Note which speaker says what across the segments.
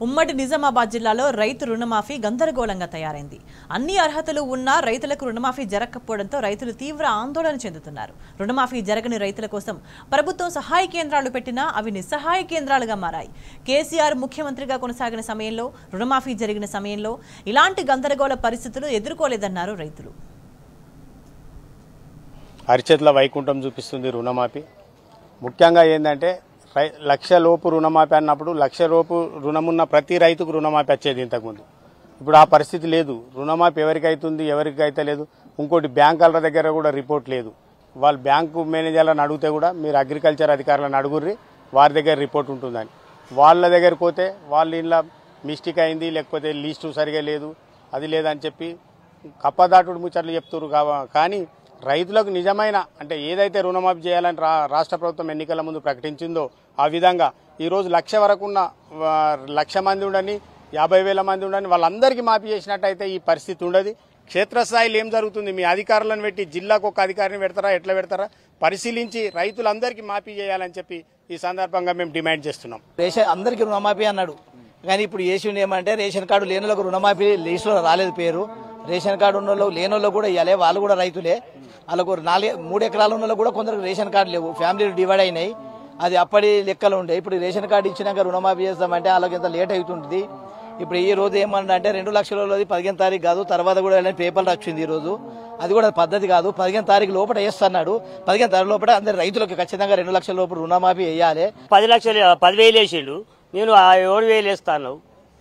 Speaker 1: ఉమ్మడి నిజామాబాద్ జిల్లాలో రైతు రుణమాఫీ గందరగోళంగా తయారైంది. అన్ని అర్హతలు ఉన్నా రైతులకు రుణమాఫీ జరగకపోవడంతో రైతులు తీవ్ర ఆందోళన చెందుతున్నారు. రుణమాఫీ జరగని రైతుల కోసం ప్రభుత్వం సహాయ కేంద్రాలు పెట్టినా అవి నిస్సహాయ కేంద్రాలుగా మారాయి. కేసీఆర్ ముఖ్యమంత్రిగా కొనసాగిన సమయంలో రుణమాఫీ జరిగిన సమయంలో ఇలాంటి గందరగోళ పరిస్థితులు ఎదుర్కోలేదన్నారు రైతులు.
Speaker 2: అరిచేతుల వైకుంఠం చూపిస్తుంది రుణమాఫీ. ముఖ్యంగా ఏంటంటే లక్ష లోపు రుణమాఫీ అన్నప్పుడు లక్ష లోపు రుణమున్న ప్రతి రైతుకు రుణమాఫీ వచ్చేది ఇంతకుముందు. ఇప్పుడు ఆ పరిస్థితి లేదు. రుణమాఫీ ఎవరికి అవుతుంది, ఎవరికి అయితే లేదు. ఇంకోటి బ్యాంకుల దగ్గర కూడా రిపోర్ట్ లేదు. వాళ్ళు బ్యాంకు మేనేజర్లను అడిగితే కూడా మీరు అగ్రికల్చర్ అధికారులను అడుగుర్రి, వారి దగ్గర రిపోర్ట్ ఉంటుందని. వాళ్ళ దగ్గరికి పోతే వాళ్ళ ఇంట్లో మిస్టేక్ అయింది, లేకపోతే లిస్టు సరిగా లేదు, అది లేదని చెప్పి కప్పదాటుడు ముచ్చట్లు చెప్తున్నారు. కానీ రైతులకు నిజమైన అంటే ఏదైతే రుణమాఫీ చేయాలని రాష్ట్ర ప్రభుత్వం ఎన్నికల ముందు ప్రకటించిందో ఆ విధంగా ఈరోజు 1,00,000 వరకు ఉన్న 1,00,000 మంది ఉండని, 50,000 మంది ఉండని వాళ్ళందరికీ మాఫీ చేసినట్టయితే ఈ పరిస్థితి ఉండదు. క్షేత్రస్థాయిలో ఏం జరుగుతుంది, మీ అధికారులను పెట్టి జిల్లాకు ఒక అధికారిని పెడతారా, ఎట్లా పెడతారా పరిశీలించి రైతులందరికీ మాఫీ చేయాలని చెప్పి ఈ సందర్భంగా మేము డిమాండ్ చేస్తున్నాం.
Speaker 3: రేషన్ అందరికీ రుణమాఫీ అన్నాడు, కానీ ఇప్పుడు చేసిండు ఏమంటే రేషన్ కార్డు లేని వాళ్ళకు రుణమాఫీ లిస్టులో రాలేదు పేరు. రేషన్ కార్డు ఉన్న వాళ్ళు లేని వాళ్ళు కూడా ఇవ్వాలి, వాళ్ళు కూడా రైతులే. వాళ్ళకు 3 ఎకరాలు ఉన్న కూడా కొందరికి రేషన్ కార్డు లేవు, ఫ్యామిలీలు డివైడ్ అయినాయి. అది అప్పటి లెక్కలు ఉండే. ఇప్పుడు రేషన్ కార్డు ఇచ్చినాక రుణమాఫీ చేస్తామంటే వాళ్ళకి ఎంత లేట్ అవుతుంది. ఇప్పుడు ఈ రోజు ఏమన్నా 2 లక్షలది 15 తారీఖు కాదు, తర్వాత కూడా పేపర్లు వచ్చింది ఈ రోజు. అది కూడా పద్ధతి కాదు. 15 తారీఖు లోపల వేస్తున్నాడు. 15 తారీఖు లోపల అందరు రైతులకు ఖచ్చితంగా 2 లక్షల లోపల రుణమాఫీ వేయాలి.
Speaker 4: 10 లక్షలు 10,000 వేసిండు, నేను 7,000 వేస్తాను.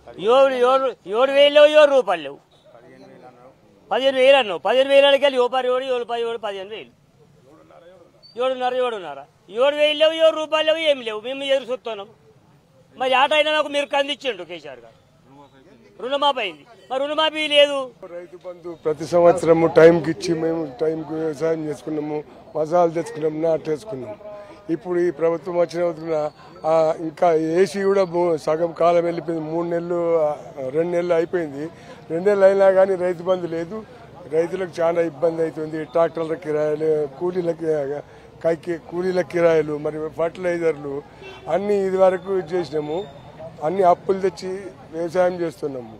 Speaker 4: 7,000 లేవు, రూపాయలు లేవు. 15,000 అన్నావు. 15,000 వెళ్ళి 15,000 7,500 7,000 లేవు, రూపాయలు లేవు, ఏమి లేవు. మేము ఎదురు చూస్తున్నాం. మరి ఆటైనా నాకు మీరు కందించండు కేసీఆర్ గారు. రుణమాఫీ అయింది, మరి రుణమాఫీ లేదు.
Speaker 5: రైతు బంధు ప్రతి సంవత్సరం టైంకి ఇచ్చి మేము టైంకి వ్యవసాయం చేసుకున్నాము, మసాలు తెచ్చుకున్నాము, నాటేసుకున్నాము. ఇప్పుడు ఈ ప్రభుత్వం వచ్చిన ఇంకా ఏసీ కూడా సగం కాలం వెళ్ళిపోయింది. 3 నెలలు 2 నెలలు అయిపోయింది. 2 నెలలు అయినా కానీ రైతు బంధు లేదు. రైతులకు చాలా ఇబ్బంది అవుతుంది. ట్రాక్టర్ల కిరాయిలు, కూలీల కిరాయిలు, మరి ఫర్టిలైజర్లు అన్నీ ఇది వరకు చేసినాము. అన్ని అప్పులు తెచ్చి వ్యవసాయం చేస్తున్నాము.